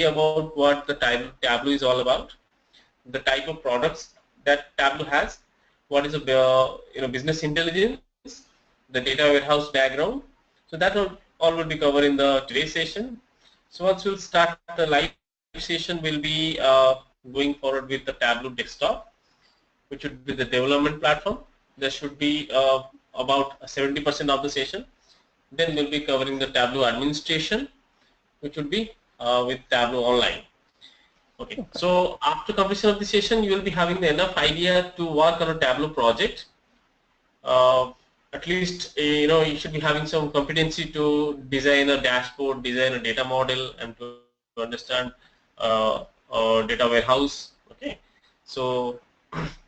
about what the Tableau is all about, the type of products that Tableau has, what is a business intelligence, the data warehouse background. So that all will be covered in the today's session. So once we'll start the live session, will be going forward with the Tableau desktop, which would be the development platform. There should be about 70% of the session. Then we'll be covering the Tableau administration, which would be with Tableau Online. Okay. So after completion of the session, you will be having enough idea to work on a Tableau project. At least you should be having some competency to design a dashboard, design a data model, and to understand data warehouse. Okay. So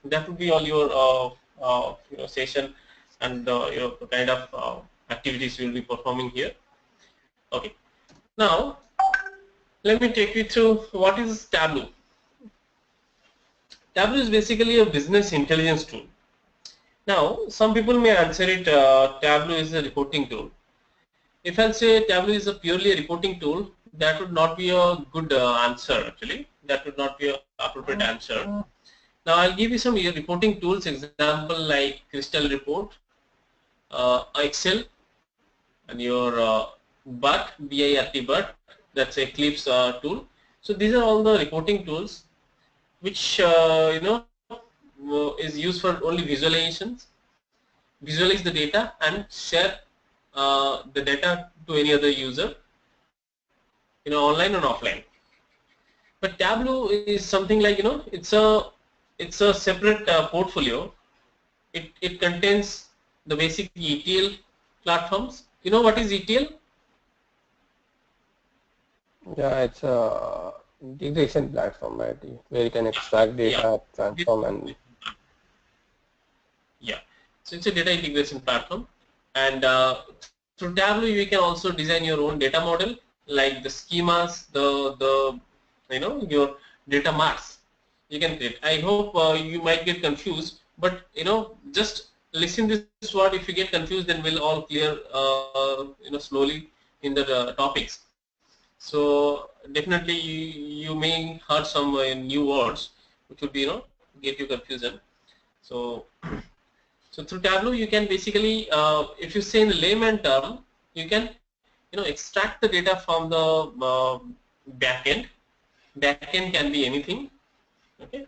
that would be all your session and the kind of activities you will be performing here. Okay. Now let me take you through what is Tableau. Tableau is basically a business intelligence tool. Now, some people may answer it, Tableau is a reporting tool. If I'll say Tableau is a purely a reporting tool, that would not be a good answer actually. That would not be an appropriate answer. Now, I'll give you some reporting tools, example like Crystal Report, Excel, and your BART, B-I-R-T, BART, that's Eclipse tool. So these are all the reporting tools which is used for only visualizations, visualize the data and share the data to any other user, online and offline. But Tableau is something like it's a separate portfolio. It contains the basic ETL platforms. You know what is ETL? Yeah, it's a integration platform, right? Where you can extract data, transform, and yeah. So it's a data integration platform, and through Tableau you can also design your own data model, like the schemas, the your data marks you can create. I hope you might get confused, but just listen this word. If you get confused, then we'll all clear slowly in the topics. So definitely you may heard some new words which would be get you confusion. So so through Tableau you can basically if you say in layman term, you can extract the data from the backend. Backend can be anything, okay,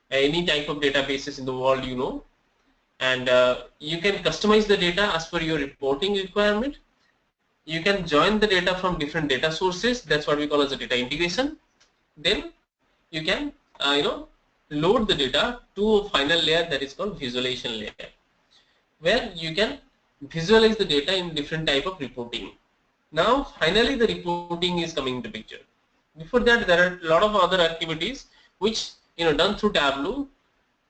any type of databases in the world, and you can customize the data as per your reporting requirement. You can join the data from different data sources. That's what we call as a data integration. Then you can load the data to a final layer that is called visualization layer, where you can visualize the data in different type of reporting. Now finally the reporting is coming into picture. Before that there are a lot of other activities which done through Tableau.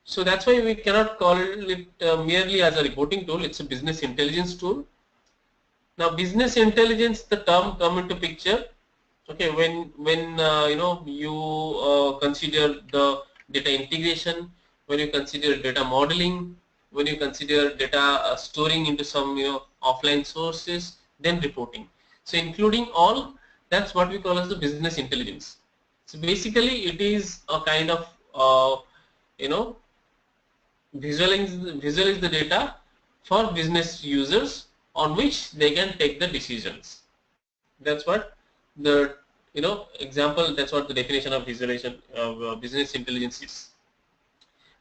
So that's why we cannot call it merely as a reporting tool. It's a business intelligence tool. Now business intelligence, the term come into picture, okay, when you consider the data integration, when you consider data modeling, when you consider data storing into some offline sources, then reporting. So including all, that's what we call as the business intelligence. So basically it is a kind of visualize the data for business users on which they can take the decisions. That's what the example, that's what the definition of visualization of business intelligence is.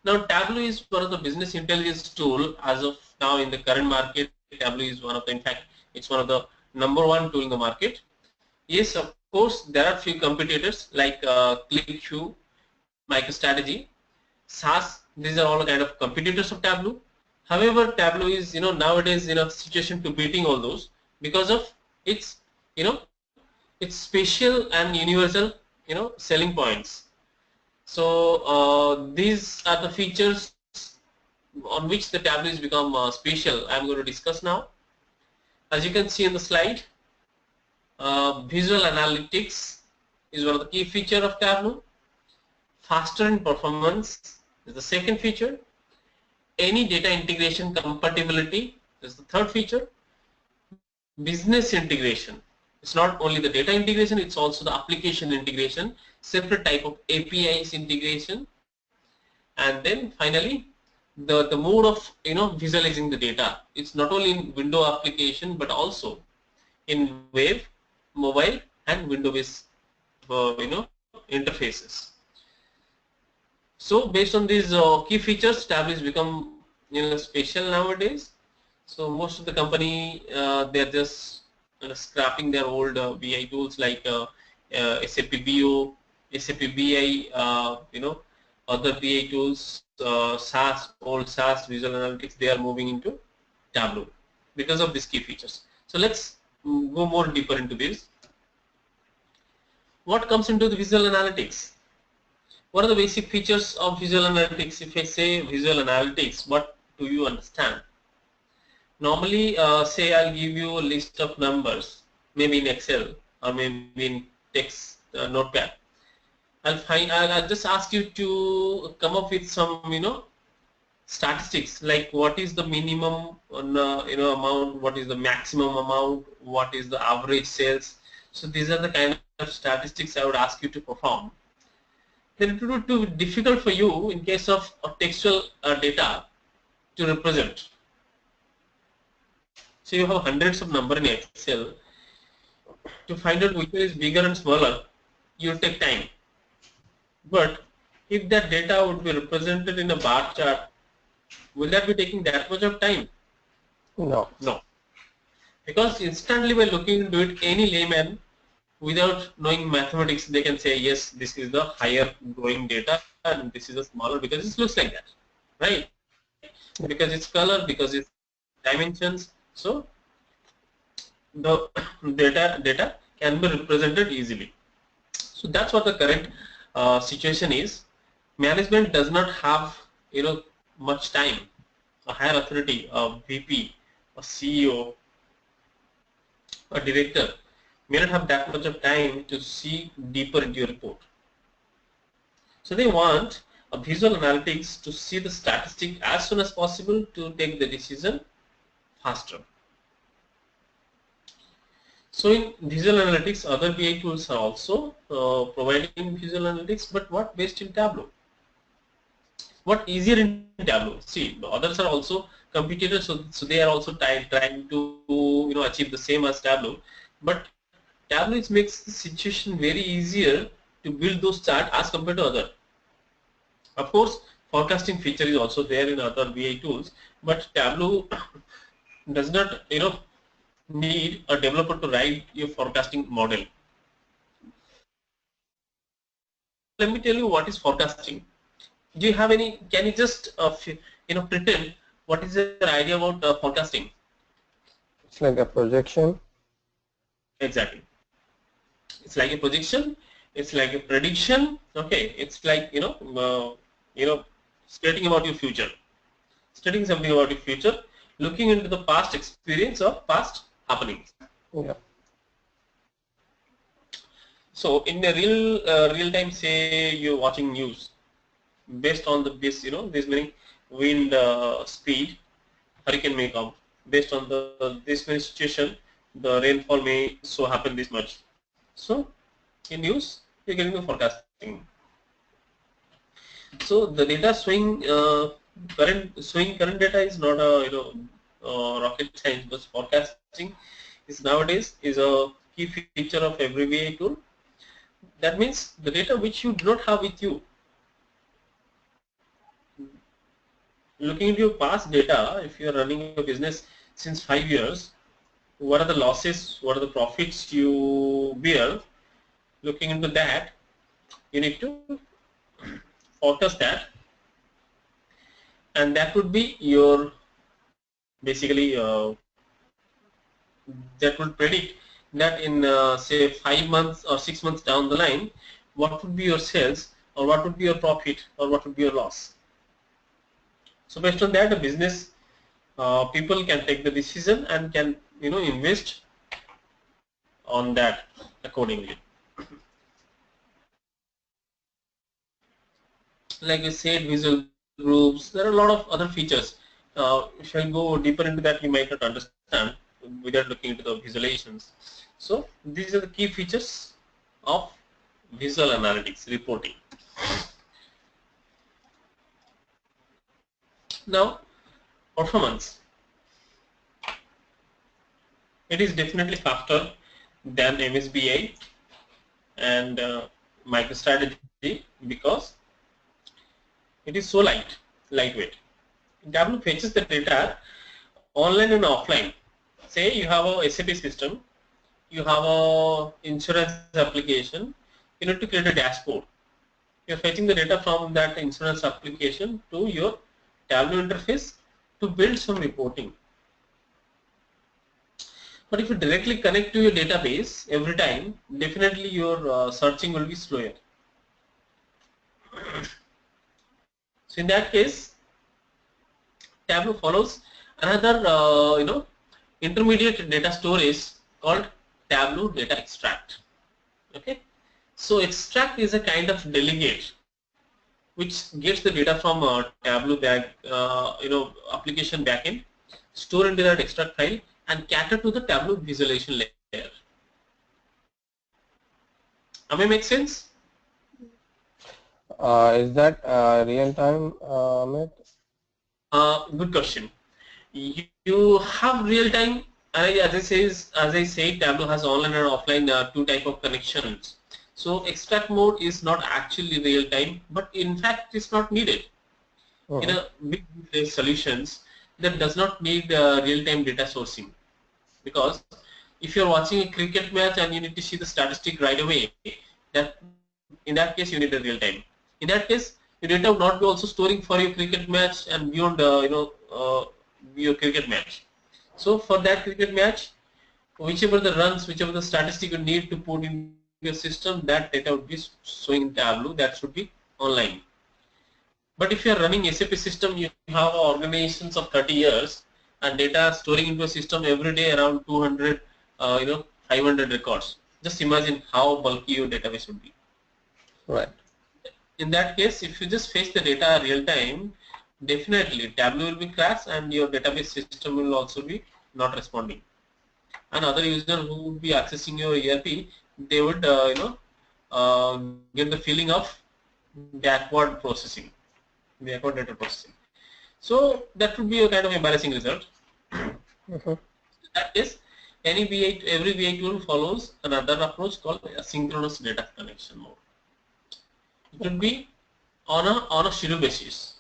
Now Tableau is one of the business intelligence tool as of now in the current market. Tableau is one of the, in fact it's one of the #1 tool in the market. Yes, of course there are few competitors like ClickView, MicroStrategy, SAS. These are all kind of competitors of Tableau. However, Tableau is nowadays in a situation to beating all those because of its its special and universal selling points. So these are the features on which the Tableau has become special. I'm going to discuss now. As you can see in the slide, visual analytics is one of the key features of Tableau. Faster in performance is the second feature. Any data integration compatibility is the third feature. Business integration It's not only the data integration, it's also the application integration, separate type of APIs integration, and then finally the mode of visualizing the data. It's not only in window application but also in web, mobile, and window-based interfaces. So based on these key features, Tableau has become special nowadays. So most of the company they're just scrapping their old BI tools like SAP BO, SAP BI, other BI tools, SAS, old SAS, Visual Analytics. They are moving into Tableau because of these key features. So let's go more deeper into this. What comes into the Visual Analytics? What are the basic features of Visual Analytics? If I say Visual Analytics, what do you understand? Normally, say I'll give you a list of numbers, maybe in Excel or maybe in text notepad. I'll just ask you to come up with some statistics, like what is the minimum amount, what is the maximum amount, what is the average sales. So these are the kind of statistics I would ask you to perform. Then it would be too difficult for you in case of textual data to represent. So you have hundreds of numbers in Excel. To find out which one is bigger and smaller, you take time. But if that data would be represented in a bar chart, will that be taking that much of time? No. No. Because instantly by looking into it, any layman without knowing mathematics, they can say, yes, this is the higher growing data and this is a smaller because it looks like that, right? Because it's color, because it's dimensions. So the data can be represented easily. So that's what the current situation is. Management does not have much time. A higher authority, a VP, a CEO, a director may not have that much of time to see deeper into your report. So they want a visual analytics to see the statistic as soon as possible to take the decision faster. So in visual analytics, other BI tools are also providing visual analytics, but what based in Tableau? What easier in Tableau? See, the others are also competitors, so they are also trying to achieve the same as Tableau, but Tableau makes the situation very easier to build those charts as compared to other. Of course, forecasting feature is also there in other BI tools, but Tableau does not need a developer to write your forecasting model. Let me tell you what is forecasting. Do you have any? Can you just pretend what is your idea about forecasting? It's like a projection. Exactly. It's like a projection. It's like a prediction. Okay. It's like stating about your future, stating something about your future, looking into the past experience or past happenings. Yeah. So in a real time, say you're watching news, based on this many wind speed, hurricane may come. Based on this many situation, the rainfall may so happen this much. So in news, you're getting the forecasting. So the data current data is not a rocket science, but forecasting is nowadays is a key feature of every VA tool. That means the data which you do not have with you. Looking into your past data, if you are running a business since 5 years, what are the losses, what are the profits you bear? Looking into that, you need to forecast that, and that would be your basically that would predict that in say 5 months or 6 months down the line, what would be your sales or what would be your profit or what would be your loss. So based on that, the business people can take the decision and can invest on that accordingly. Like I said, visual groups, there are a lot of other features. If I go deeper into that, you might not understand. without looking into the visualizations. So these are the key features of visual analytics reporting. Now, performance. It is definitely faster than MSBI and MicroStrategy because it is so lightweight. Tableau fetches the data online and offline. Say you have a SAP system, you have a insurance application, you need to create a dashboard. You're fetching the data from that insurance application to your Tableau interface to build some reporting. But if you directly connect to your database every time, definitely your searching will be slower. So in that case, Tableau follows another intermediate data storage called Tableau data extract. Okay, so extract is a kind of delegate which gets the data from Tableau application backend, store into that extract file, and cater to the Tableau visualization layer. Am I make sense? Is that real time, Amit? Good question. You have real time, as I say, Tableau has online and offline two type of connections. So extract mode is not actually real time, but in fact it's not needed. In a big solutions that does not need real time data sourcing, because if you're watching a cricket match and you need to see the statistic right away, that in that case you need a real time. In that case, your data would not be also storing for your cricket match and beyond your cricket match. So for that cricket match, whichever the runs, whichever the statistic you need to put in your system, that data would be showing in Tableau. That should be online. But if you are running SAP system, you have organizations of 30 years and data storing into a system every day around 200, 500 records. Just imagine how bulky your database would be. Right. In that case, if you just fetch the data real time, definitely Tableau will be crashed and your database system will also be not responding. And other user who would be accessing your ERP, they would get the feeling of backward processing, backward data processing. So that would be a kind of embarrassing result. That is, every BI tool follows another approach called asynchronous data connection mode. It would be on a schedule basis.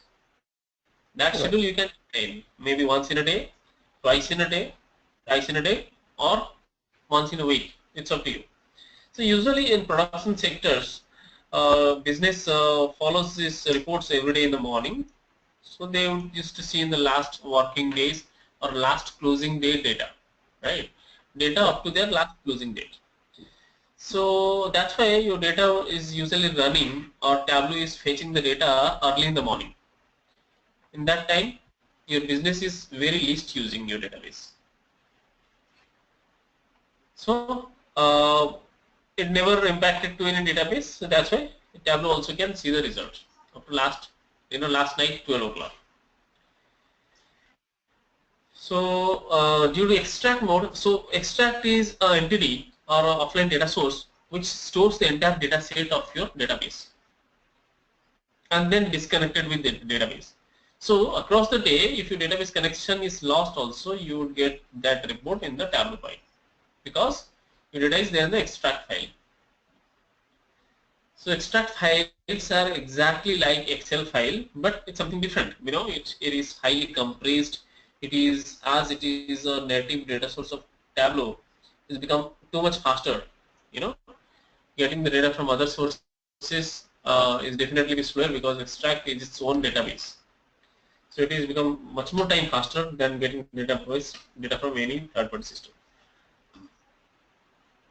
That schedule you can maintain maybe once in a day, twice in a day, thrice in a day, or once in a week. It's up to you. So usually in production sectors, business follows these reports every day in the morning. So they would used to see in the last working days or last closing day data, right? Data up to their last closing date. So that's why your data is usually running, or Tableau is fetching the data early in the morning. In that time, your business is very least using your database. So it never impacted to any database. So that's why Tableau also can see the result of last night 12 o'clock. So due to extract mode, so extract is an entity or an offline data source which stores the entire data set of your database and then disconnected with the database. So across the day, if your database connection is lost also, you would get that report in the Tableau file because your data is there in the extract file. So extract files are exactly like Excel file, but it's something different. It is highly compressed. It is a native data source of Tableau. It's become too much faster. Getting the data from other sources is definitely be slower because extract is its own database. So it has become much more time faster than getting data from any third-party system.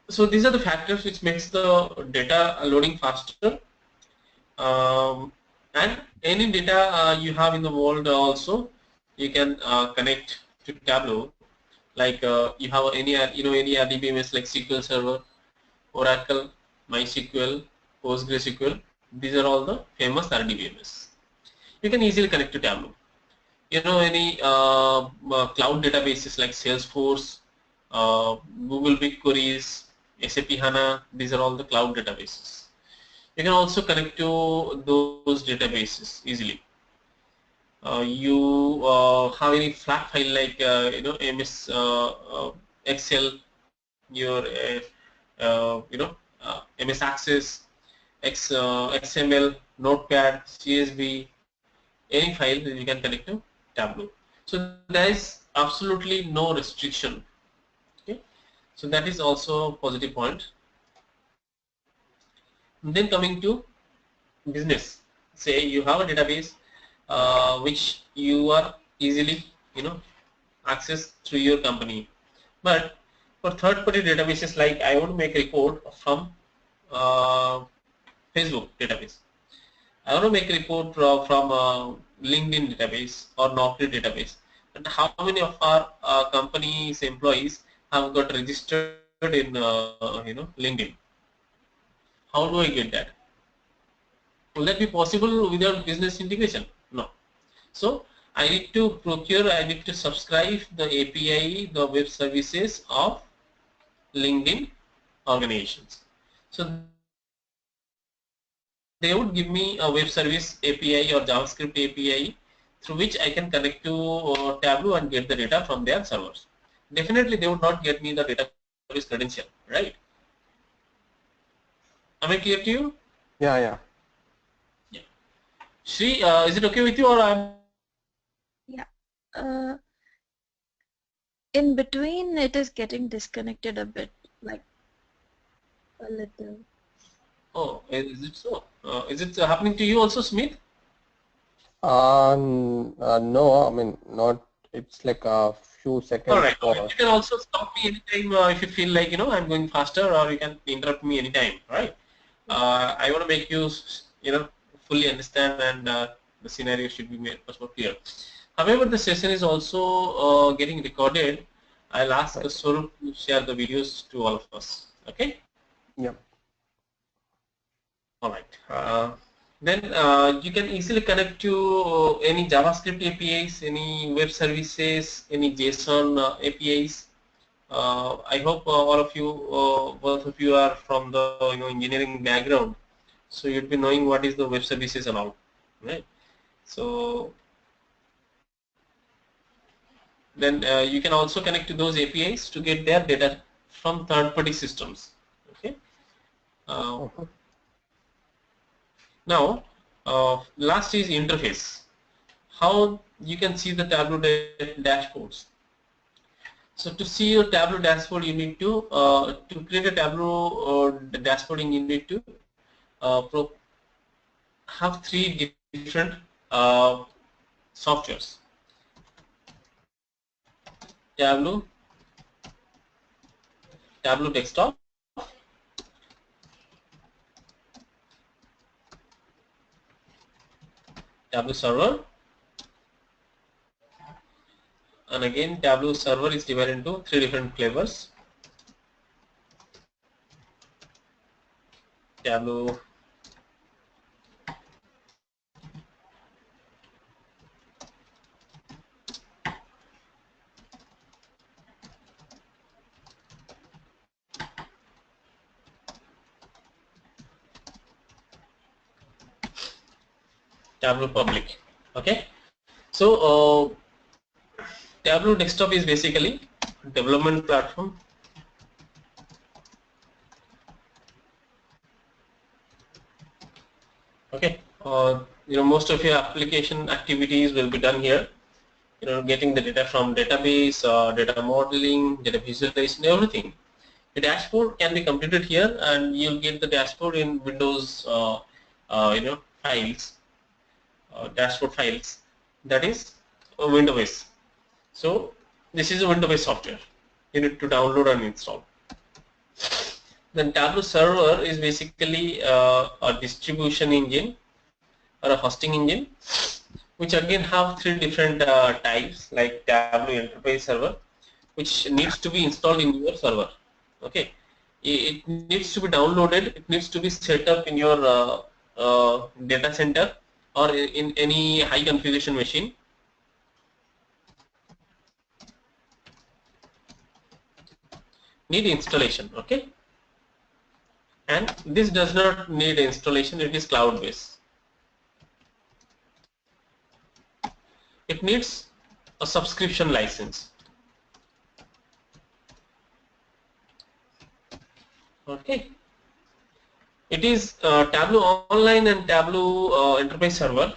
So these are the factors which makes the data loading faster. And any data you have in the world also, you can connect to Tableau. Like you have any RDBMS like SQL Server, Oracle, MySQL, PostgreSQL. These are all the famous RDBMS. You can easily connect to Tableau. Any cloud databases like Salesforce, Google BigQueries, SAP HANA. These are all the cloud databases. You can also connect to those databases easily. You have any flat file like MS Excel, your MS Access, XML, Notepad, CSV, any file that you can connect to Tableau. So there is absolutely no restriction. Okay, so that is also a positive point. And then coming to business, say you have a database which you are easily access through your company, but for third-party databases, like I want to make a report from uh, Facebook database, I want to make a report from LinkedIn database or Naukri database, and how many of our company's employees have got registered in LinkedIn? How do I get that? Will that be possible without business integration? No. So I need to procure, I need to subscribe the API, the web services of LinkedIn organizations. So they would give me a web service API or JavaScript API through which I can connect to Tableau and get the data from their servers. Definitely they would not get me the database credential, right? Am I clear to you? Yeah, yeah. Yeah. Shri, is it okay with you, or I'm Yeah. Uh, in between, it is getting disconnected a bit, like a little. Oh, is it so? Is it happening to you also, Smith? No, I mean, not, it's like a few All seconds right. Okay. for, You can also stop me anytime if you feel like I'm going faster, or you can interrupt me anytime. Right. I want to make you fully understand, and the scenario should be made much more clear. However, the session is also getting recorded. I'll ask right. Swarup to share the videos to all of us. Okay. Yep. All right. Then you can easily connect to any JavaScript APIs, any web services, any JSON APIs. I hope all of you, both of you, are from the engineering background, so you'd be knowing what is the web services about, right? So then you can also connect to those APIs to get their data from third-party systems. Okay. Uh, Mhm. Now, last is interface. How you can see the Tableau dashboards. So to see your Tableau dashboard, you need to create a Tableau dashboarding, you need to have three different softwares: Tableau, Tableau Desktop, Tableau Server, and again Tableau Server is divided into three different flavors: Tableau Tableau Public. Okay, so Tableau Desktop is basically development platform. Okay, most of your application activities will be done here. Getting the data from database, data modeling, data visualization, everything. The dashboard can be completed here, and you'll get the dashboard in Windows, files, dashboard files. That is Windows. So this is a Windows software. You need to download and install. Then Tableau Server is basically a distribution engine or a hosting engine, which again have three different types, like Tableau Enterprise Server, which needs to be installed in your server. Okay, it needs to be downloaded. It needs to be set up in your data center or in any high configuration machine. need installation, okay? And this does not need installation, it is cloud based. It needs a subscription license, okay? It is Tableau Online and Tableau Enterprise Server.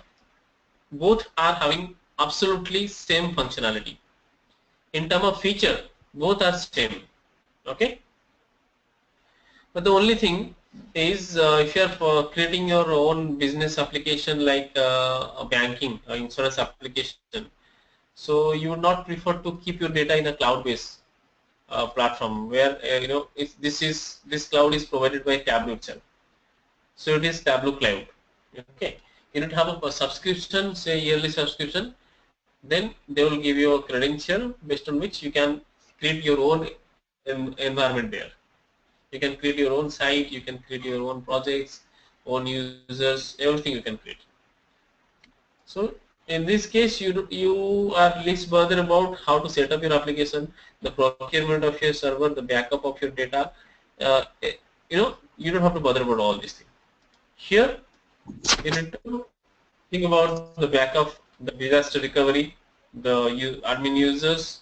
Both are having absolutely same functionality. In terms of feature, both are same, okay? But the only thing is if you are creating your own business application like a banking or insurance application, so you would not prefer to keep your data in a cloud-based platform where if this cloud is provided by Tableau itself. So it is Tableau Cloud. Okay, you need to have a subscription, say yearly subscription. Then they will give you a credential based on which you can create your own environment there. You can create your own site, you can create your own projects, own users, everything you can create. So in this case, you are least bothered about how to set up your application, the procurement of your server, the backup of your data. Uh, you don't have to bother about all these things. Here, you need to think about the backup, the disaster recovery, the admin users.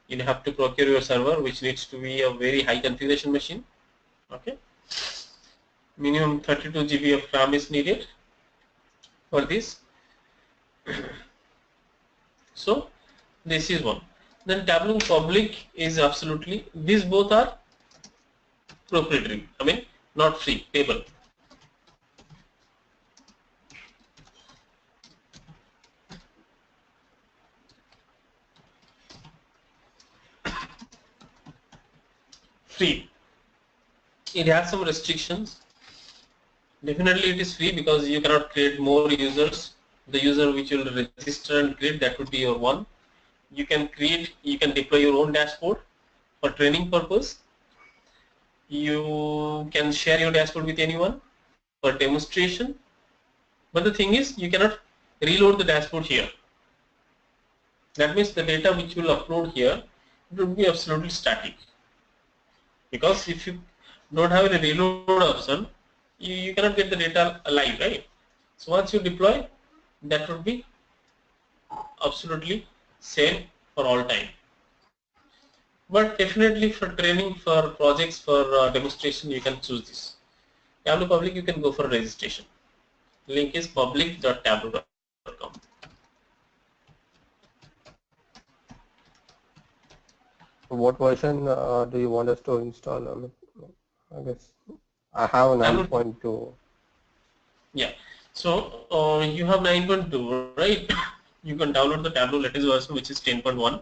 You have to procure your server, which needs to be a very high configuration machine. Okay, minimum 32 GB of RAM is needed for this. So this is one. Then Tableau Public is absolutely, these both are proprietary. I mean, not free, payable. Free. It has some restrictions. Definitely it is free because you cannot create more users. The user which will register and create, that would be your one. You can deploy your own dashboard for training purpose. You can share your dashboard with anyone for demonstration. But the thing is, you cannot reload the dashboard here. That means the data which you will upload here, it will be absolutely static. Because if you don't have a reload option, you cannot get the data alive, right? So once you deploy, that would be absolutely same for all time. But definitely for training, for projects, for demonstration, you can choose this. Tableau Public, you can go for registration. Link is public.tableau.com. What version do you want us to install? I guess I have a 9.2. Yeah. So you have 9.2, right? You can download the Tableau latest version, which is 10.1.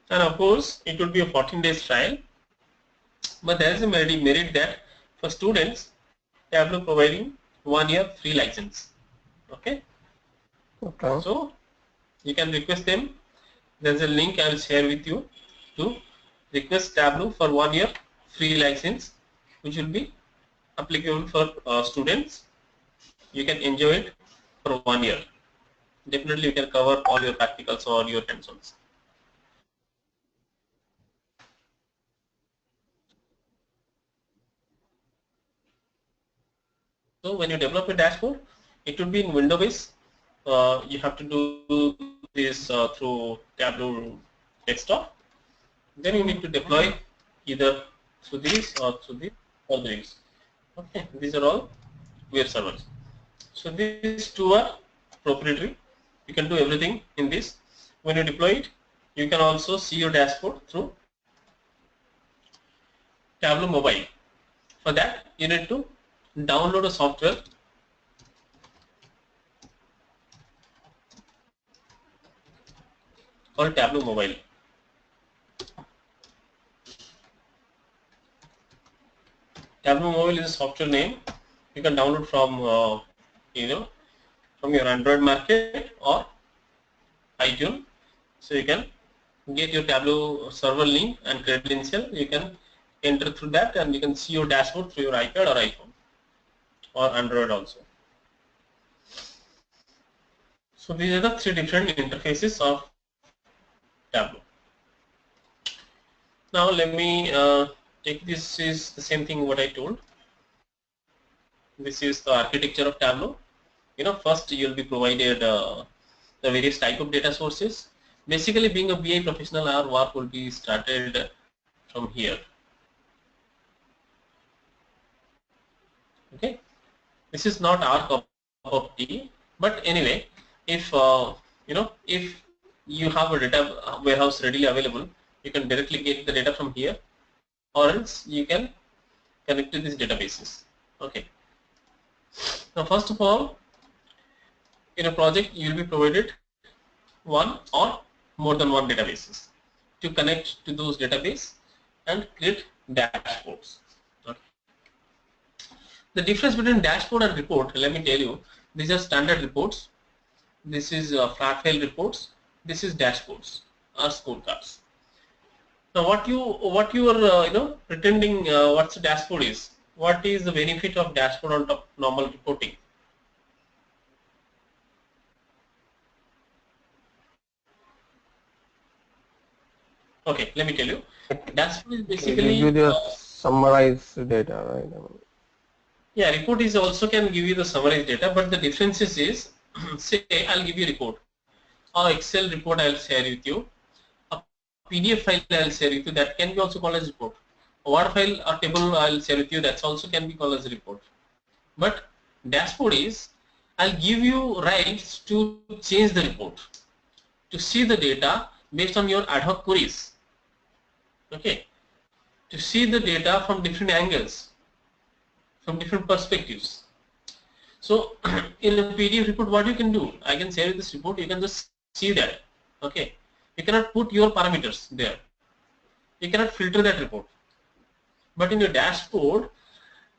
And of course, it would be a 14 days trial. But there is a merit that for students, Tableau providing 1 year free license. Okay. Okay. So you can request them. There's a link I will share with you to request Tableau for 1 year free license, which will be applicable for students. You can enjoy it for 1 year. Definitely you can cover all your practicals or your hands-ons. So when you develop a dashboard, it would be in window based. You have to do this through Tableau desktop. Then you need to deploy either through these or through the other these. Okay, these are all web servers. So these two are proprietary. You can do everything in this. When you deploy it, you can also see your dashboard through Tableau Mobile. For that, you need to download a software called Tableau Mobile. Tableau Mobile is a software name. You can download from from your Android market or iTunes. So you can get your Tableau server link and credential. You can enter through that, and you can see your dashboard through your iPad or iPhone or Android also. So these are the three different interfaces of Tableau. Now let me take this is the same thing what I told. This is the architecture of Tableau. First you'll be provided the various type of data sources. Basically, being a BI professional, our work will be started from here. Okay, this is not our cup of tea, but anyway, if you have a data warehouse readily available, you can directly get the data from here, or else you can connect to these databases. Okay. Now, first of all, in a project, you will be provided one or more than one databases to connect to those database and create dashboards. Okay. The difference between dashboard and report, let me tell you, these are standard reports. This is flat file reports. This is dashboards or scorecards. Now, what you are pretending what's a dashboard is? What is the benefit of dashboard on top of normal reporting? Okay, let me tell you. Dashboard is basically give you the summarized data, right? Yeah, report is also can give you the summarized data, but the differences is say I'll give you a report, or Excel report I'll share with you, a PDF file I'll share with you that can be also called as report. A Word file or table I'll share with you that's also can be called as a report. But dashboard is I'll give you rights to change the report, to see the data based on your ad hoc queries. Okay, to see the data from different angles, from different perspectives. So in a PDF report, what you can do, I can share this report, you can just see that. Okay, you cannot put your parameters there. You cannot filter that report. But in your dashboard,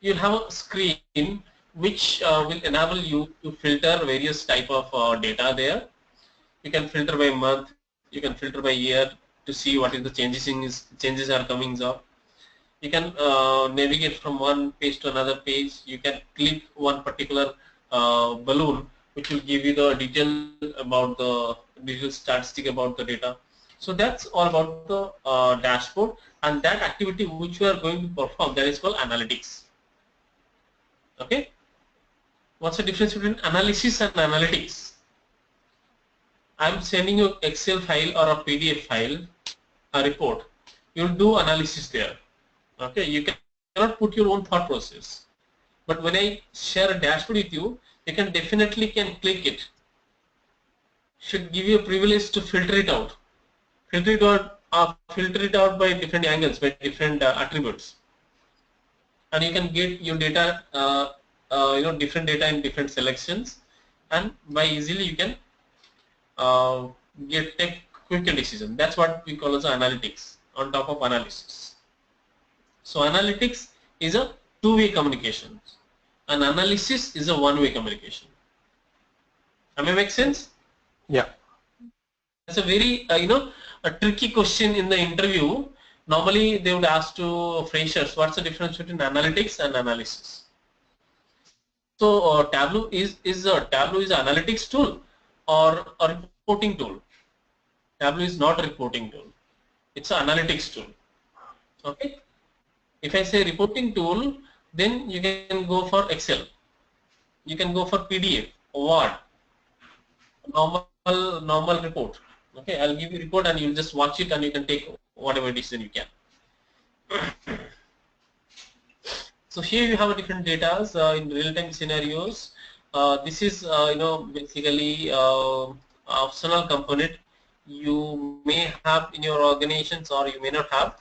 you'll have a screen which will enable you to filter various type of data there. You can filter by month, you can filter by year to see what is the changes are coming up. You can navigate from one page to another page. You can click one particular balloon which will give you the detail about the detailed statistic about the data. So that's all about the dashboard, and that activity which we are going to perform, that is called analytics. Okay, what's the difference between analysis and analytics? I'm sending you Excel file or a PDF file, a report. You'll do analysis there. Okay, you cannot put your own thought process. But when I share a dashboard with you, you can definitely click it. Should give you a privilege to filter it out. Filter it out by different angles, by different attributes, and you can get your data, different data in different selections, and by easily you can take quicker decision. That's what we call as analytics on top of analysis. So analytics is a two-way communication, and analysis is a one-way communication. Am I make sense? Yeah. That's a very a tricky question in the interview. Normally they would ask to freshers, what's the difference between analytics and analysis? So Tableau is an analytics tool or a reporting tool. Tableau is not a reporting tool. It's an analytics tool. Okay. If I say reporting tool, then you can go for Excel. You can go for PDF, Word, normal report. Okay, I'll give you report and you'll just watch it and you can take whatever decision you can. So here you have a different data in real-time scenarios. This is basically optional component you may have in your organizations or you may not have.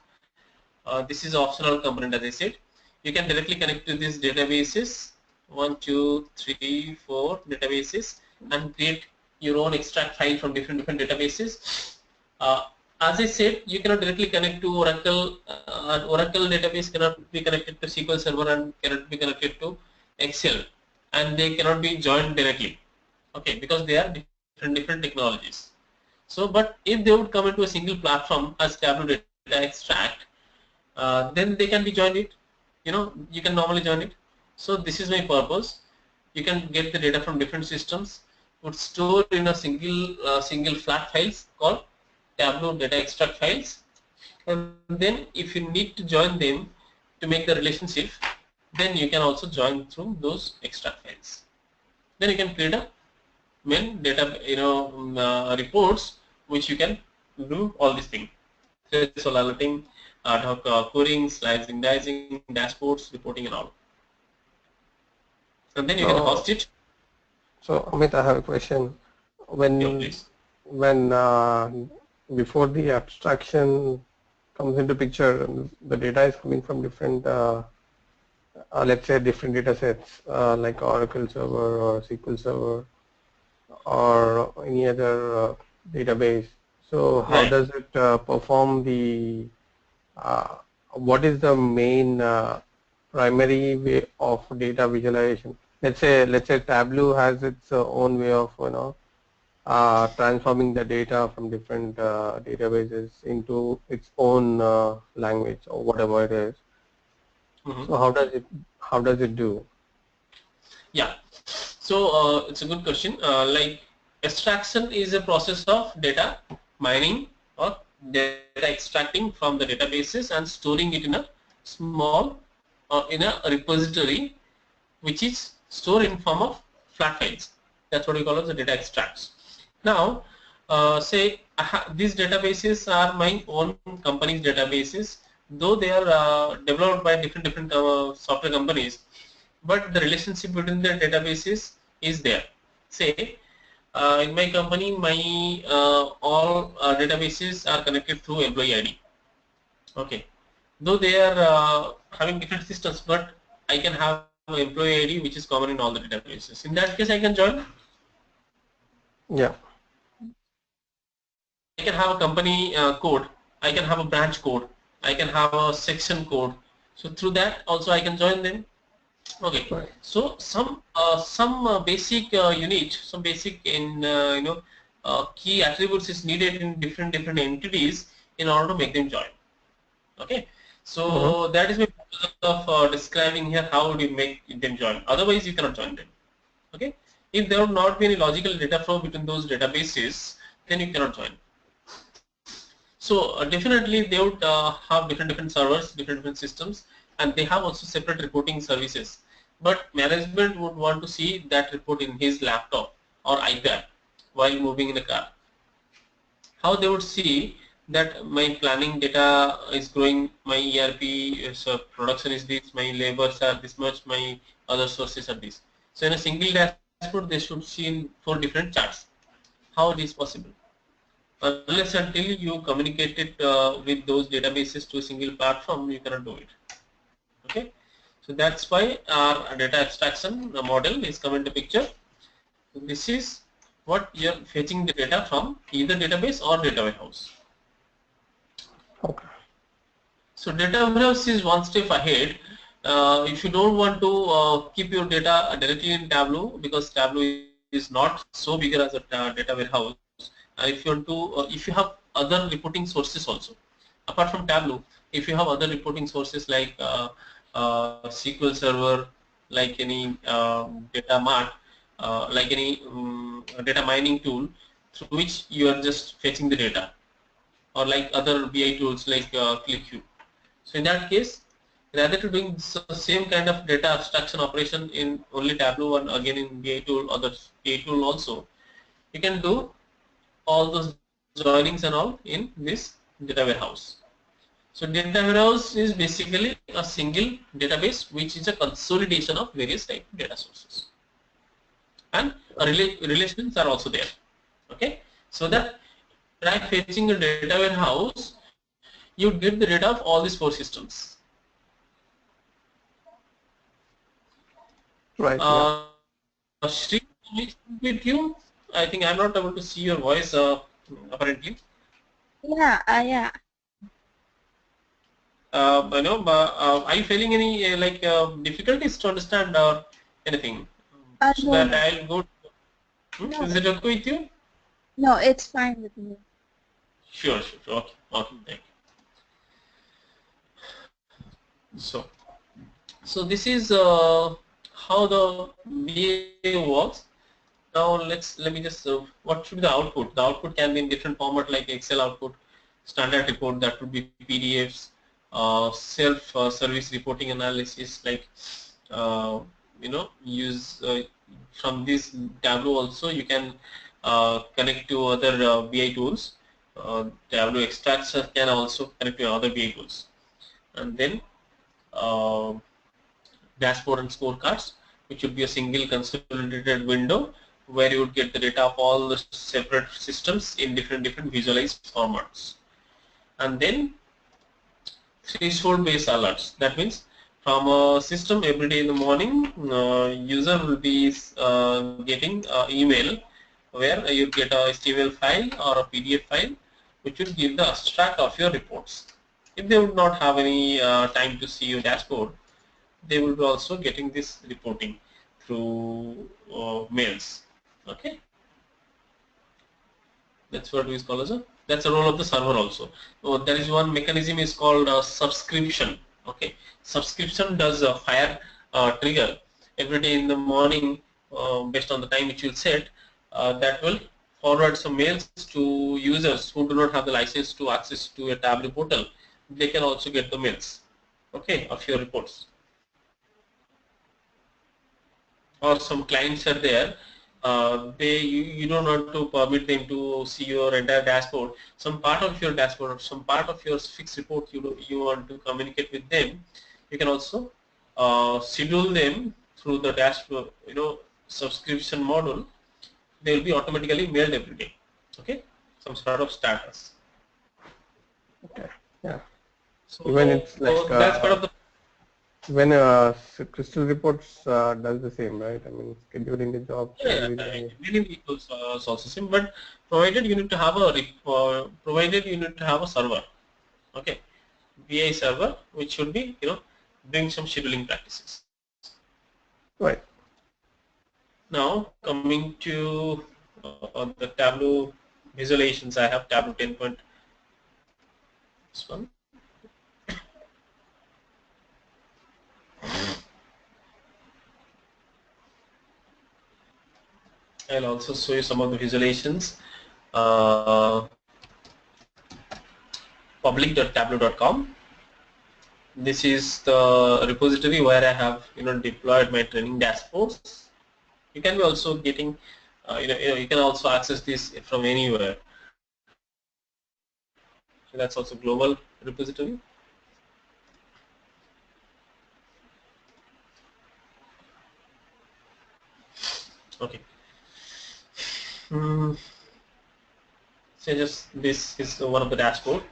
This is optional component, as I said. You can directly connect to these databases, 1, 2, 3, 4 databases, and create your own extract file from different databases. As I said, you cannot directly connect to Oracle. Oracle database cannot be connected to SQL Server and cannot be connected to Excel, and they cannot be joined directly. Okay, because they are different technologies. So, but if they would come into a single platform as Tableau data extract, then they can be joined it. You can normally join it. So this is my purpose. You can get the data from different systems, would store in a single flat files called Tableau data extract files, and then if you need to join them to make the relationship, then you can also join through those extract files. Then you can create a main data, reports which you can do all these things: threshold alerting, ad hoc querying, slicing, dicing, dashboards, reporting, and all. And then you can host So, it. so Amit, I have a question. Yeah, When please. when before the abstraction comes into picture, the data is coming from different, let's say, different data sets like Oracle server or SQL server or any other database. So how Right. does it perform the, uh, what is the main primary way of data visualization? Let's say Tableau has its own way of, transforming the data from different databases into its own language or whatever it is. Hmm. So how does it do? Yeah. So it's a good question. Like extraction is a process of data mining or data extracting from the databases and storing it in a small in a repository, which is stored in form of flat files. That's what we call as the data extracts. Now, say these databases are my own company's databases, though they are developed by different software companies, but the relationship between the databases is there. Say, in my company, my all databases are connected through employee ID. Okay, though they are having different systems, but I can have an employee ID which is common in all the databases. In that case, I can join. Yeah. I can have a company code. I can have a branch code. I can have a section code. So through that also I can join them. Okay. Right. So some basic unit, some basic key attributes is needed in different entities in order to make them join. Okay. Mm-hmm. So that is my purpose of describing here how do you make them join. Otherwise you cannot join them. Okay. If there would not be any logical data flow between those databases, then you cannot join. So definitely they would have different servers, different systems, and they have also separate reporting services. But management would want to see that report in his laptop or iPad while moving in a car. How they would see that my planning data is growing, my ERP is, production is this, my labors are this much, my other sources are this. So in a single dashboard, they should see in 4 different charts. How it is possible? Unless until you communicate it with those databases to a single platform, you cannot do it. Okay, so that's why our data abstraction model is come into picture. So this is what you're fetching the data from either database or data warehouse. Okay. So data warehouse is one step ahead. If you don't want to keep your data directly in Tableau, because Tableau is not so bigger as a data warehouse, if you want to, if you have other reporting sources also, apart from Tableau, if you have other reporting sources like SQL Server, like any data mart, like any data mining tool through which you are just fetching the data, or like other BI tools like ClickView. So in that case, rather to doing same kind of data abstraction operation in only Tableau and again in BI tool, other BI tool also, you can do all those joinings and all in this data warehouse. So data warehouse is basically a single database which is a consolidation of various type of data sources, and relations are also there. Okay, so Yeah. that by fetching a data warehouse, you get the data of all these 4 systems. Right. Yeah. Shri, with you, I think I'm not able to see your voice apparently. Yeah. Are you feeling any difficulties to understand or anything? So No, that no, I'll go. no, Is it okay with you? no, it's fine with me. Sure. Okay. Thank you. So this is how the BA works. Now let me just what should be the output? The output can be in different format like Excel output, standard report, that would be PDFs, self-service reporting analysis, like use from this Tableau also you can connect to other BI tools. Tableau extracts can also connect to other BI tools, and then uh, dashboard and scorecards, which would be a single consolidated window where you would get the data of all the separate systems in different visualized formats. And then threshold based alerts. That means from a system every day in the morning, user will be getting email where you get a HTML file or a PDF file which will give the abstract of your reports. If they would not have any time to see your dashboard, they will be also getting this reporting through mails. Okay, that's what we call as a, that's a role of the server also. So there is one mechanism is called subscription. Okay, subscription does a fire trigger every day in the morning based on the time which you set. That will forward some mails to users who do not have the license to access to a Tableau portal. They can also get the mails, okay, of your reports. Or some clients are there, you don't want to permit them to see your entire dashboard. Some part of your dashboard or some part of your fixed report you want to communicate with them. You can also schedule them through the dashboard, subscription model. They will be automatically mailed every day. Okay, some sort of status. Okay. Yeah. So Even it's like that's part of the. when Crystal Reports does the same, right? I mean, scheduling the jobs every day. Many vehicles is also same, but provided you need to have a server, okay, BI server, which should be doing some scheduling practices. Right. Now coming to the Tableau visualizations, I have Tableau 10. This one. I'll also show you some of the visualizations. Public.tableau.com. This is the repository where I have deployed my training dashboards. You can be also getting you can also access this from anywhere. So that's also global repository. Okay. So just this is one of the dashboard.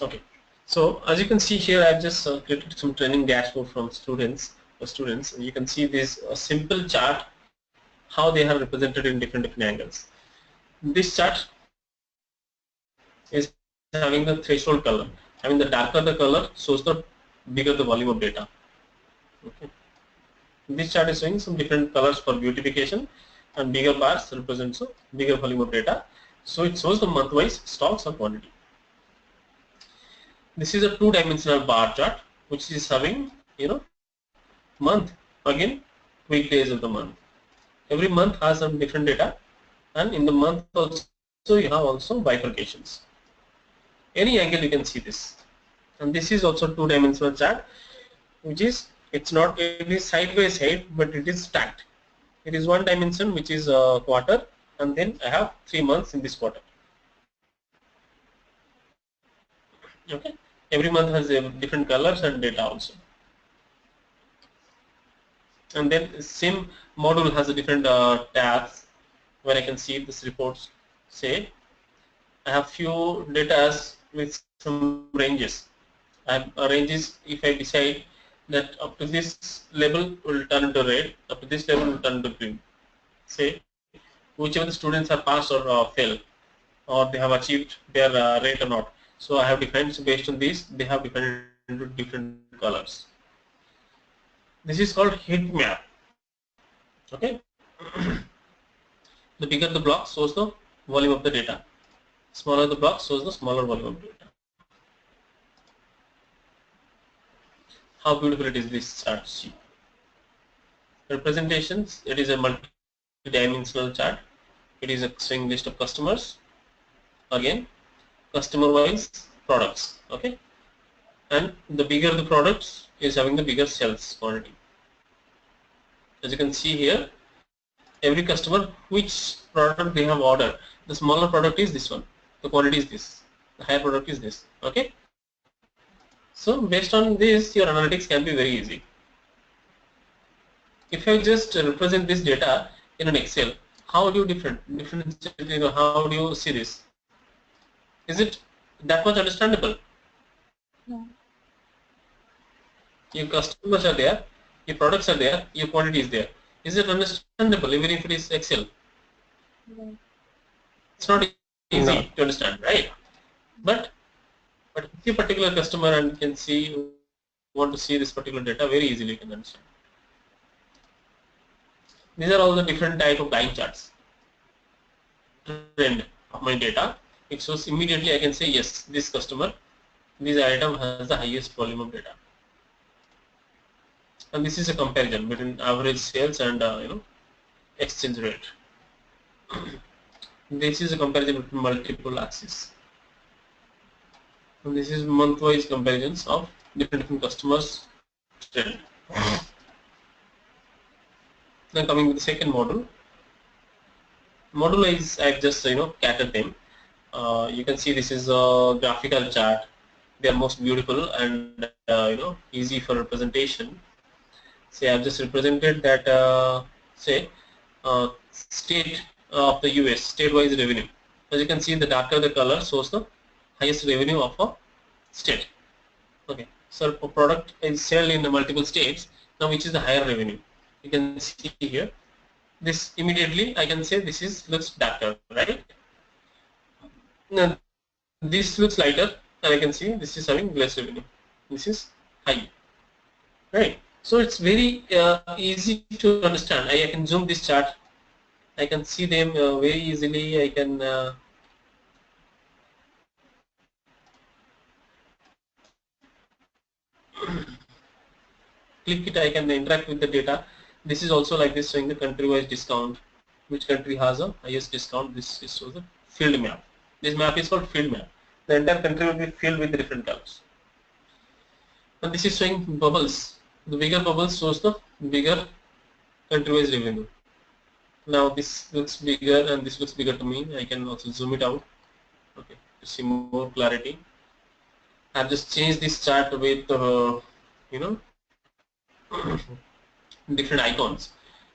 Okay. So as you can see here, I've just created some training dashboard from students. And you can see this simple chart, how they are represented in different angles. This chart is having the threshold color. I mean, the darker the color shows the bigger the volume of data. Okay. This chart is showing some different colors for beautification, and bigger bars represents a bigger volume of data. So it shows the month-wise stocks or quantity. This is a two-dimensional bar chart, which is having month, again weekdays of the month. Every month has some different data, and in the month also you have also bifurcations. Any angle you can see this, and this is also two-dimensional chart, which is it is side by side, but it is stacked. It is one dimension, which is a quarter, and then I have 3 months in this quarter. Okay, every month has different colors and data also. And then same module has a different tabs where I can see this reports. Say I have few data with some ranges. I have ranges. If I decide that up to this level will turn into red, up to this level will turn into green. Say whichever the students have passed or failed, or they have achieved their rate or not. So I have defined, so based on this they have defined into different colors. This is called heat map. Okay. The bigger the block shows the volume of the data. Smaller the block shows the smaller volume of data. How beautiful it is, this chart sheet. Representations, it is a multi-dimensional chart. It is a showing list of customers. Again, customer-wise products. Okay, and the bigger the products is having the bigger sales quantity. As you can see here, every customer which product they have ordered, the smaller product is this one, the quantity is this, the higher product is this. Okay, so based on this your analytics can be very easy. If I just represent this data in an Excel, how do you differentiate, how do you see this? Is it that much understandable? No. Your customers are there, your products are there, your quantity is there. Is it understandable even if it is Excel? No. It's not easy No. to understand, right? But if you particular customer and can see, want to see this particular data, very easily you can understand. These are all the different type of line charts. Trend of my data, it shows immediately I can say yes, this customer, this item has the highest volume of data. And this is a comparison between average sales and exchange rate. This is a comparison between multiple axes. And this is month-wise comparisons of different customers trend. Now coming to the second model. Model is I've just scattered them. You can see this is a graphical chart. They are most beautiful and easy for representation. Say I've just represented that state of the US, state-wise revenue. As you can see, the darker the color shows the highest revenue of a state. Okay, so a product is sold in multiple states. Now, which is the higher revenue? You can see here. This immediately I can say this is looks darker, right? Now, this looks lighter, and I can see this is having less revenue. This is high, right? So it's very easy to understand. I can zoom this chart. I can see them very easily. I can click it. I can interact with the data. This is also like this, showing the country-wise discount. Which country has a highest discount? This is shows the field map. This map is called field map. The entire country will be filled with different colors. And this is showing bubbles. The bigger bubbles shows the bigger country-wise revenue. Now this looks bigger and this looks bigger to me. I can also zoom it out, okay, to see more clarity. I've just changed this chart with different icons.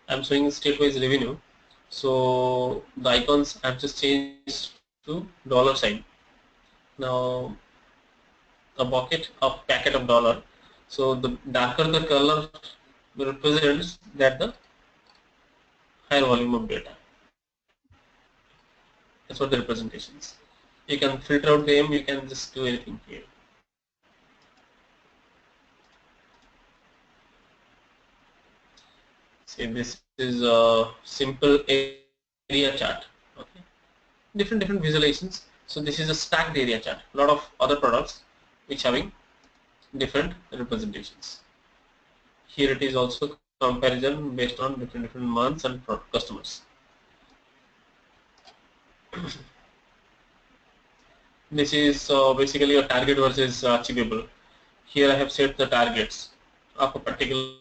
I'm showing state-wise revenue. So the icons I've just changed to dollar sign. Now a packet of dollar. So the darker the color represents that the higher volume of data. That's what the representations. You can filter out them, you can just do anything here. See, this is a simple area chart. Okay, different visualizations. So this is a stacked area chart. A lot of other products which having different representations. Here it is also comparison based on different months and customers. This is basically a target versus achievable. Here I have set the targets of a particular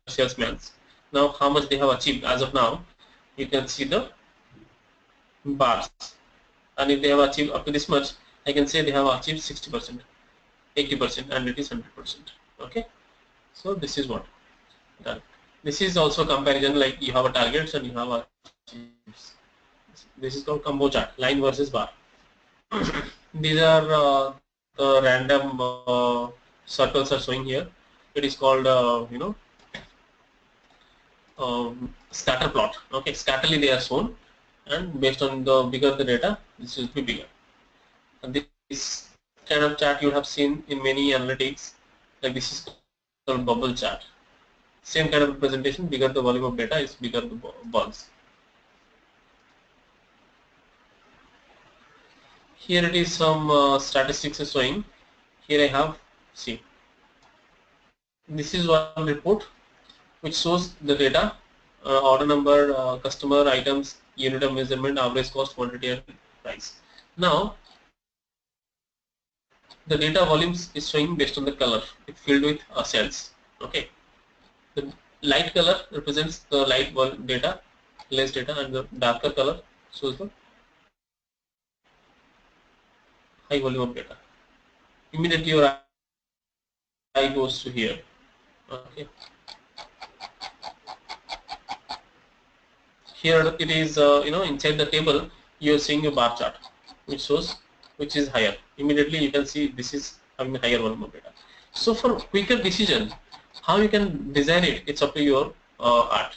salesman. Now how much they have achieved as of now, you can see the bars. And if they have achieved up to this much, I can say they have achieved 60%, 80%, and it is 100%. Okay, so this is what done. This is also comparison, like you have a targets and you have a achieves. This is called combo chart, line versus bar. These are the random circles are showing here. It is called scatter plot. Okay, scatterly they are shown, and based on the bigger the data, this will be bigger. And this kind of chart you have seen in many analytics, like this is called bubble chart. Same kind of representation, bigger the volume of data is bigger the balls. Here it is some statistics is showing. Here I have, see, this is one report which shows the data, order number, customer, items, unit of measurement, average cost, quantity, and price. Now, the data volumes is showing based on the color. It's filled with cells. Okay. The light color represents the light data, less data, and the darker color shows the high volume of data. Immediately your eye goes to here. Okay. Here it is, inside the table you are seeing a bar chart which shows which is higher. Immediately you can see this is having a higher volume of data. So for quicker decision, how you can design it, it's up to your art.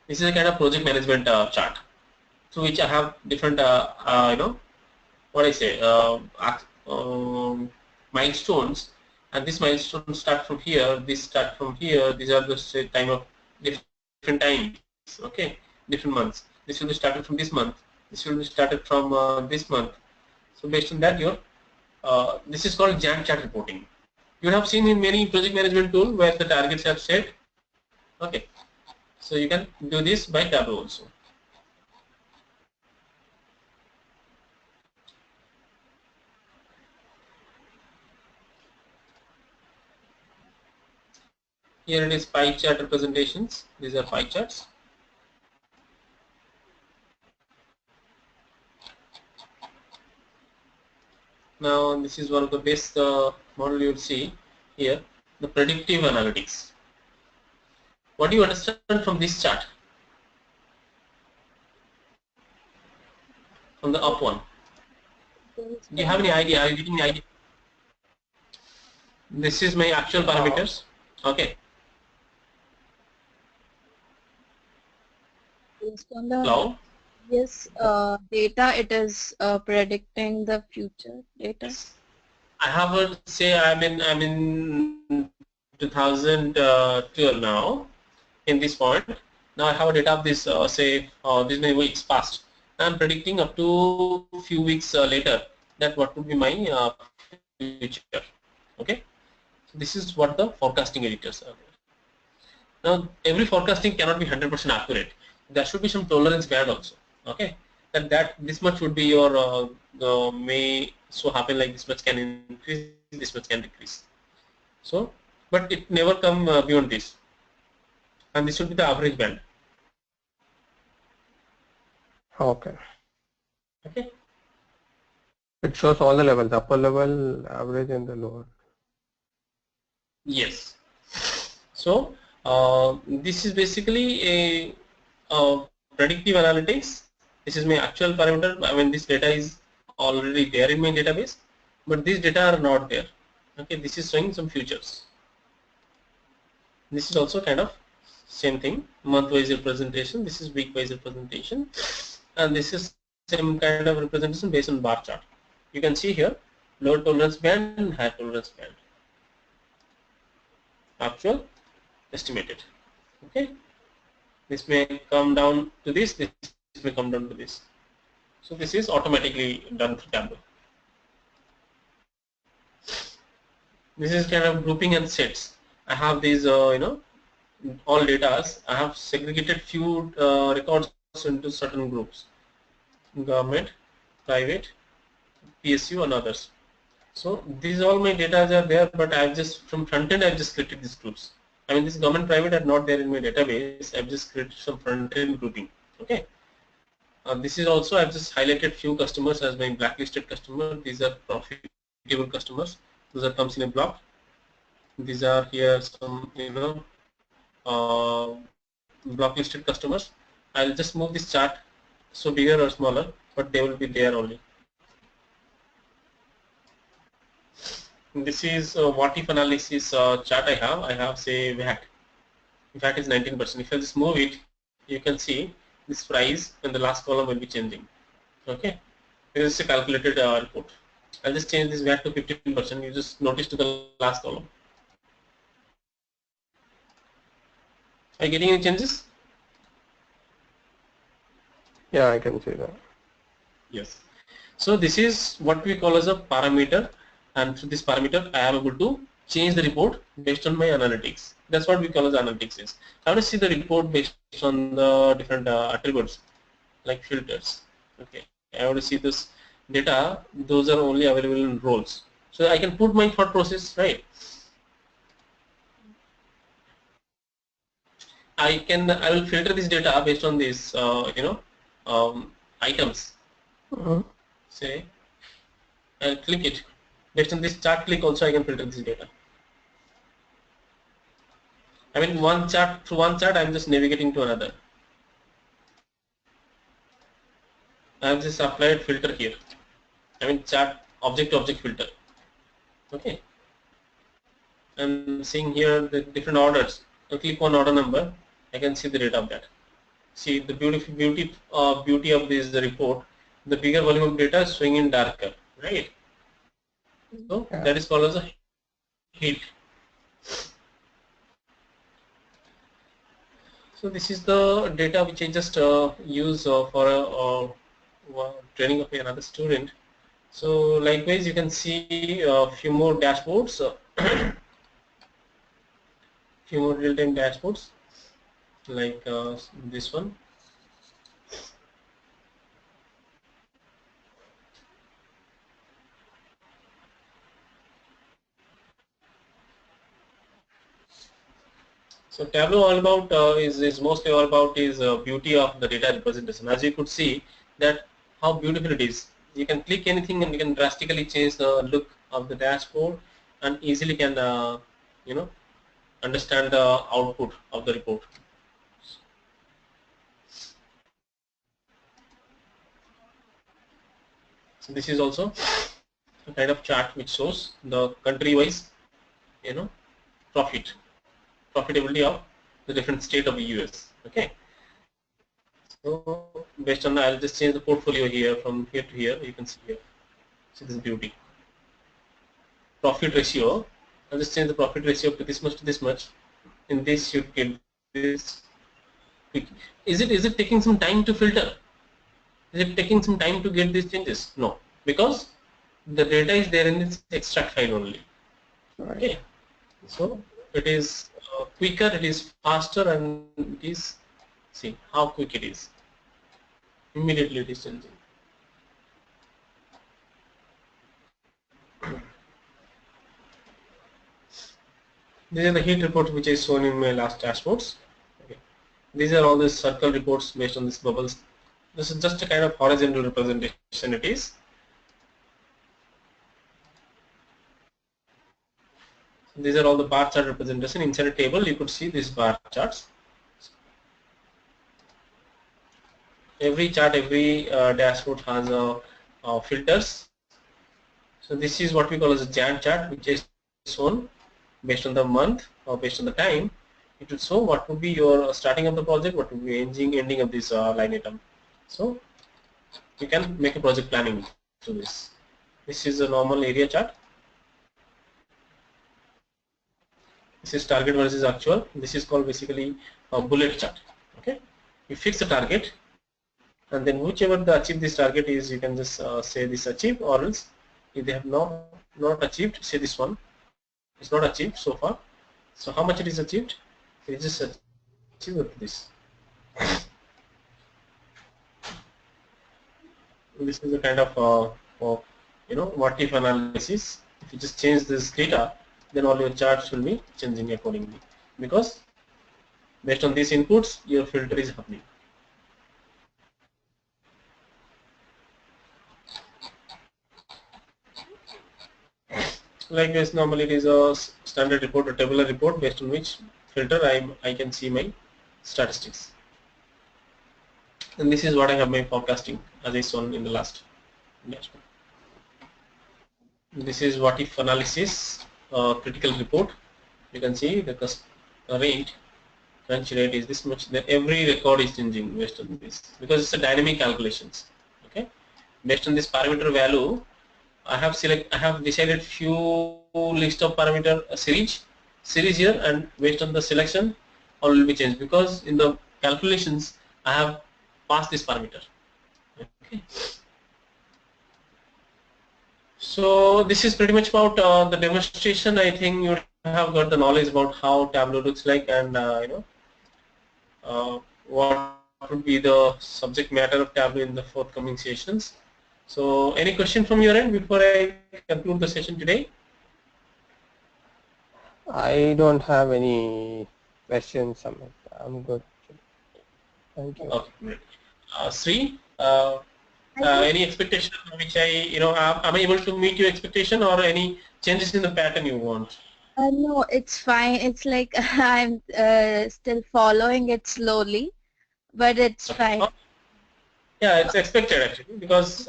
This is a kind of project management chart through which I have different, what I say, milestones, and these milestones start from here, this start from here, these are the say, time of different times, okay, different months. This will be started from this month, this will be started from this month. So based on that, your this is called Gantt chart reporting. You have seen in many project management tool where the targets are set. Okay, so you can do this by Tableau also. Here it is pie chart representations. These are pie charts. Now this is one of the best model you will see here, the predictive analytics. What do you understand from this chart? From the up one. Do you have any idea? Are you getting any idea? This is my actual parameters. Okay. Based on the Hello? yes data, it is predicting the future data. Yes. I have a say I'm in 2012 now. In this point, now I have a data of this say this many weeks past. I'm predicting up to few weeks later that what would be my future. Okay, so this is what the forecasting editors are. Now every forecasting cannot be 100% accurate. There should be some tolerance band also. Okay, that this much would be your may so happen like this much can increase, this much can decrease. So, but it never come beyond this, and this should be the average band. Okay. Okay. It shows all the levels, upper level, average, and the lower. Yes. So this is basically a predictive analytics. This is my actual parameter. I mean, this data is already there in my database, but these data are not there. Okay, this is showing some futures. This is also kind of same thing, month-wise representation. This is week-wise representation, and this is same kind of representation based on bar chart. You can see here low tolerance band and high tolerance band. Actual, estimated. Okay, this may come down to this may come down to this. So this is automatically done through Tableau. This is kind of grouping and sets. I have these all data. I have segregated few records into certain groups: government, private, PSU, and others. So these all my data are there, but I've just from front end I've just created these groups. I mean, this government private are not there in my database. I've just created some front end grouping. Okay. This is also I've just highlighted few customers as my blacklisted customer. These are profitable customers. Those are comes in a block. These are here some uh, blacklisted customers. I'll just move this chart so bigger or smaller, but they will be there only. This is what if analysis chart I have. I have say VAT. VAT is 19%. If I just move it, you can see this price and the last column will be changing. Okay, this is a calculated report. I'll just change this VAT to 15%. You just notice to the last column. Are you getting any changes? Yeah, I can see that. Yes. So this is what we call as a parameter, and through this parameter I am able to change the report based on my analytics. That's what we call as analytics is. I want to see the report based on the different attributes like filters. Okay, I want to see this data. Those are only available in roles. So I can put my thought process, right. I will filter this data based on these items. Say I'll click it. Based on this chart click also I can filter this data. I mean one chart through one chart I'm just navigating to another. I have just applied filter here. I mean chart object to object filter. Okay. I'm seeing here the different orders. I click one order number, I can see the data of that. See the beauty of this report. The bigger volume of data is showing in darker, right? So Yeah. that is called as a heat. So this is the data which I just use for training of another student. So likewise you can see a few more dashboards, few more real-time dashboards like this one. So Tableau all about is mostly all about is beauty of the data representation. As you could see that how beautiful it is. You can click anything and you can drastically change the look of the dashboard and easily can you know understand the output of the report. So this is also a kind of chart which shows the country wise profitability of the different state of the US. Okay. So based on that, I'll just change the portfolio here from here to here. You can see here. See this beauty. Profit ratio. I'll just change the profit ratio to this much to this much. In this you get this. Is it taking some time to filter? Is it taking some time to get these changes? No, because the data is there in this extract file only. Right. Okay, so it is quicker, it is faster, and it is, see how quick it is. Immediately it is changing. These are the heat reports which I shown in my last dashboards. Okay. These are all the circle reports based on these bubbles. This is just a kind of horizontal representation it is. These are all the bar chart representation. Inside a table you could see these bar charts. Every chart, every dashboard has filters. So this is what we call as a Gantt chart, which is shown based on the month or based on the time. It will show what would be your starting of the project, what would be ending of this line item. So you can make a project planning through this. This is a normal area chart. This is target versus actual. This is called basically a bullet chart. Okay, you fix the target, and then whichever the achieve this target is, you can just say this achieve, or else if they have not achieved, say this one is not achieved so far. So how much it is achieved? It is just achieved with this. This is a kind of what if analysis. If you just change this data, then all your charts will be changing accordingly, because based on these inputs your filter is happening. Like this, normally it is a standard report, a tabular report based on which filter I can see my statistics. And this is what I have my forecasting as I shown in the last dashboard. This is what if analysis critical report. You can see the rate, crunch rate is this much. Then every record is changing based on this, because it's a dynamic calculations. Okay, based on this parameter value, I have decided few list of parameter series here, and based on the selection all will be changed, because in the calculations I have passed this parameter. Okay. So this is pretty much about the demonstration. I think you have got the knowledge about how Tableau looks like, and what would be the subject matter of Tableau in the forthcoming sessions. So any question from your end before I conclude the session today? I don't have any questions, Amit. I'm good. Thank you. Okay, great. Sri, I think any expectation which am I able to meet your expectation or any changes in the pattern you want? no, it's fine. It's like I'm still following it slowly, but it's fine. Yeah, it's expected actually because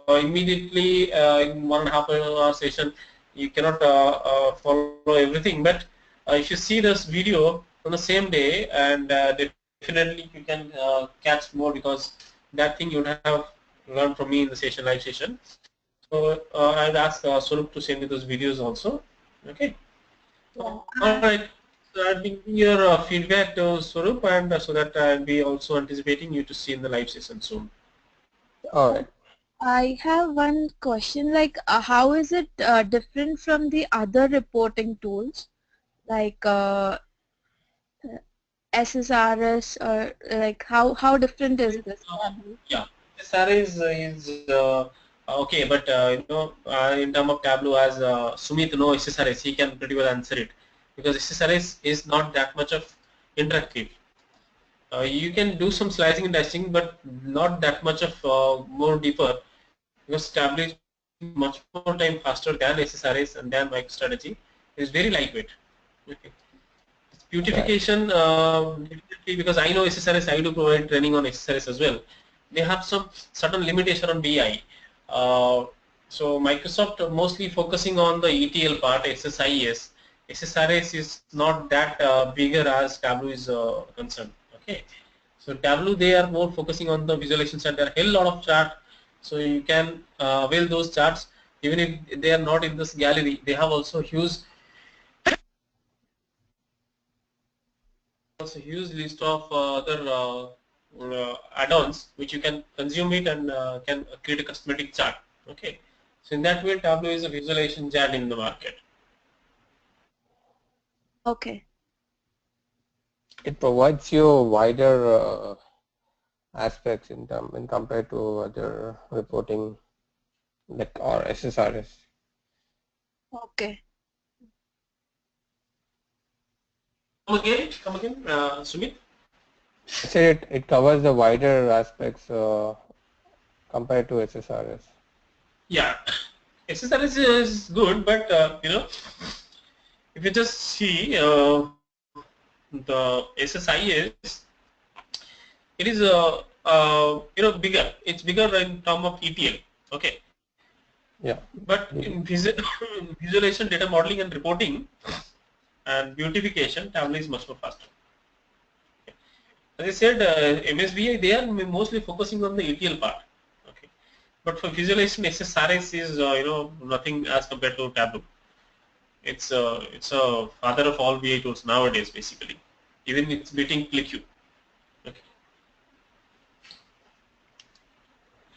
immediately in 1.5 hour session you cannot follow everything. But if you see this video on the same day, and definitely you can catch more because that thing you would have learned from me in the session, live session. So I'd ask Swarup to send me those videos also. Okay. Yeah. All right. So I'll be giving your feedback to Swarup, and so that I'll be also anticipating you to see in the live session soon. All right. I have one question, like how is it different from the other reporting tools, like SSRS, or like how different is this Tableau? Yeah, SR is okay, but in terms of Tableau, as Sumit knows SSRS, he can pretty well answer it because SSRS is not that much of interactive. You can do some slicing and dicing, but not that much of more deeper because Tableau is much more time faster than SSRS and than MicroStrategy. It is very lightweight. Okay. Right. Beautification, definitely, because I know SSRS, I do provide training on SSRS as well. They have some certain limitation on BI. So Microsoft mostly focusing on the ETL part, SSIS. SSRS is not that bigger as Tableau is concerned. Okay. So Tableau, they are more focusing on the visualization side. There are a hell lot of chart, so you can avail those charts even if they are not in this gallery. They have also huge list of other add-ons which you can consume it and can create a cosmetic chart. Okay, so in that way, Tableau is a visualization chart in the market. Okay. It provides you wider aspects in compared to other reporting like or SSRS. Okay. Come again, Sumit. I said it covers the wider aspects compared to SSRS. Yeah, SSRS is good, but if you just see the SSIS, it is bigger. It's bigger in term of ETL. Okay, Yeah. but in visualization, data modeling, and reporting and beautification, Tableau is much more faster. As I said, MSBI, they are mostly focusing on the ETL part. Okay, but for visualization, SSRS is nothing as compared to Tableau. It's a father of all BI tools nowadays, basically. Even it's beating ClickView. Okay.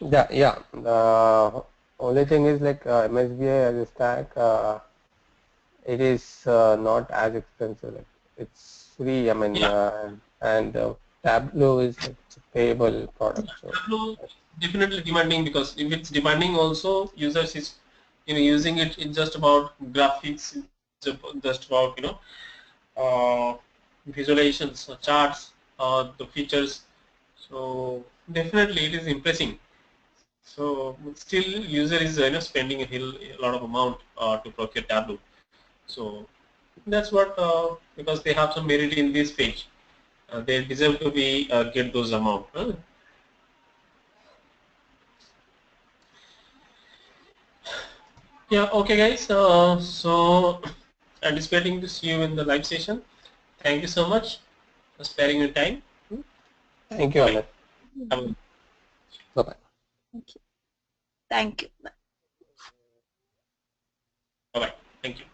Yeah, yeah. The only thing is like MSBI as a stack, it is not as expensive. Like it's free. I mean, Yeah, and Tableau is like it's a payable product. So Tableau is definitely demanding because if it's demanding, also users is using it. It's just about graphics. It's just about uh, visualizations, charts, the features. So definitely it is impressing. So still user is spending a lot of amount to procure Tableau. So that's what because they have some merit in this page, they deserve to be get those amount. Yeah. Okay, guys. So anticipating to see you in the live session. Thank you so much for sparing your time. thank you, Bye Amit. Mhm. bye. Bye bye. Thank you. Thank you. Bye bye. Thank you.